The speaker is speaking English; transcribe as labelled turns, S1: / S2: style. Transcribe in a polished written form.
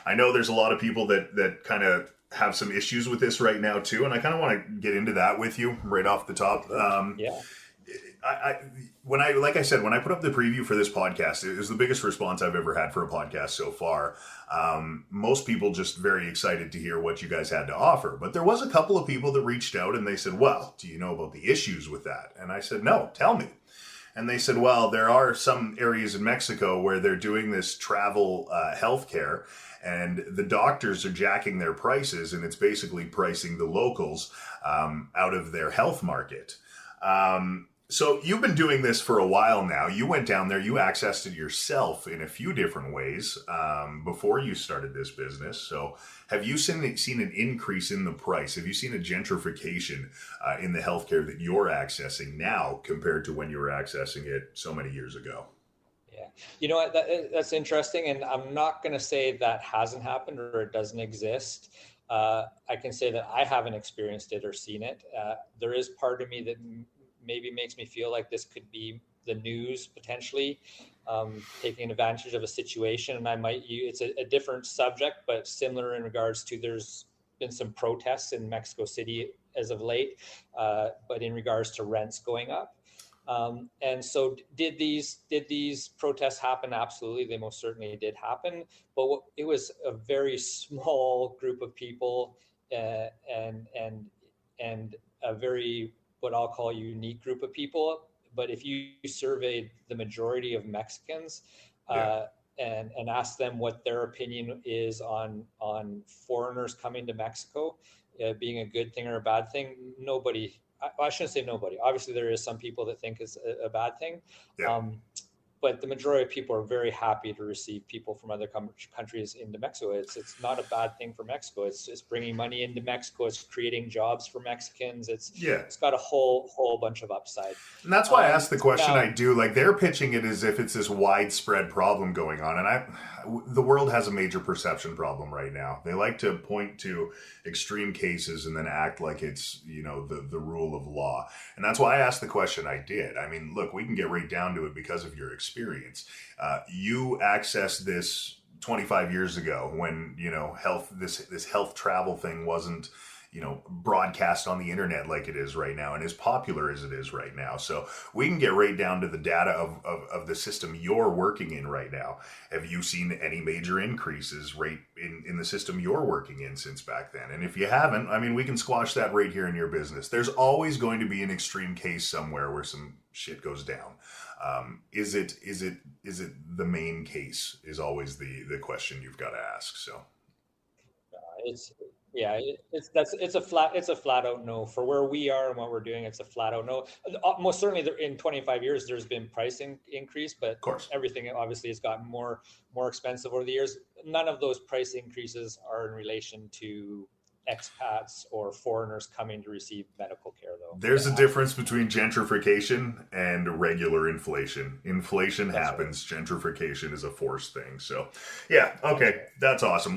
S1: I know there's a lot of people that kind of have some issues with this right now too, and I kind of want to get into that with you right off the top.
S2: Yeah.
S1: I when I like I said, when I put up the preview for this podcast, it was the biggest response I've ever had for a podcast so far. Most people just very excited to hear what you guys had to offer, but there was a couple of people that reached out and they said, "Well, do you know about the issues with that?" And I said, "No, tell me." And they said, "Well, there are some areas in Mexico where they're doing this travel healthcare, and the doctors are jacking their prices, and it's basically pricing the locals out of their health market." So you've been doing this for a while now. You went down there, you accessed it yourself in a few different ways before you started this business. So have you seen an increase in the price? Have you seen a gentrification in the healthcare that you're accessing now compared to when you were accessing it so many years ago?
S2: Yeah. You know what? That's interesting. And I'm not going to say that hasn't happened or it doesn't exist. I can say that I haven't experienced it or seen it. There is part of me that maybe makes me feel like this could be the news potentially taking advantage of a situation. And it's a different subject, but similar in regards to there's been some protests in Mexico City as of late, but in regards to rents going up. And so did these protests happen? Absolutely. They most certainly did happen, but it was a very small group of people and a very, what I'll call unique group of people. But if you surveyed the majority of Mexicans, and ask them what their opinion is on foreigners coming to Mexico, being a good thing or a bad thing, nobody, I shouldn't say nobody. Obviously, there is some people that think it's a bad thing.
S1: Yeah.
S2: But the majority of people are very happy to receive people from other countries into Mexico. It's not a bad thing for Mexico. It's bringing money into Mexico. It's creating jobs for Mexicans. It's got a whole bunch of upside.
S1: And that's why I asked the question
S2: now,
S1: I do. Like, they're pitching it as if it's this widespread problem going on. And the world has a major perception problem right now. They like to point to extreme cases and then act like it's, the rule of law. And that's why I asked the question I did. I mean, look, we can get right down to it because of your experience. You accessed this 25 years ago when, this health travel thing wasn't, broadcast on the internet like it is right now and as popular as it is right now. So we can get right down to the data of the system you're working in right now. Have you seen any major increases right in the system you're working in since back then? And if you haven't, I mean, we can squash that right here in your business. There's always going to be an extreme case somewhere where some shit goes down. Is it the main case is always the question you've got to ask. So
S2: it's a flat out no for where we are and what we're doing. It's a flat out no. Most certainly, in 25 years, there's been pricing increase, but
S1: of course,
S2: everything obviously has gotten more expensive over the years. None of those price increases are in relation to expats or foreigners coming to receive medical care, though.
S1: There's a difference between gentrification and regular inflation. Inflation happens. Right. Gentrification is a forced thing. So, yeah, okay, that's awesome.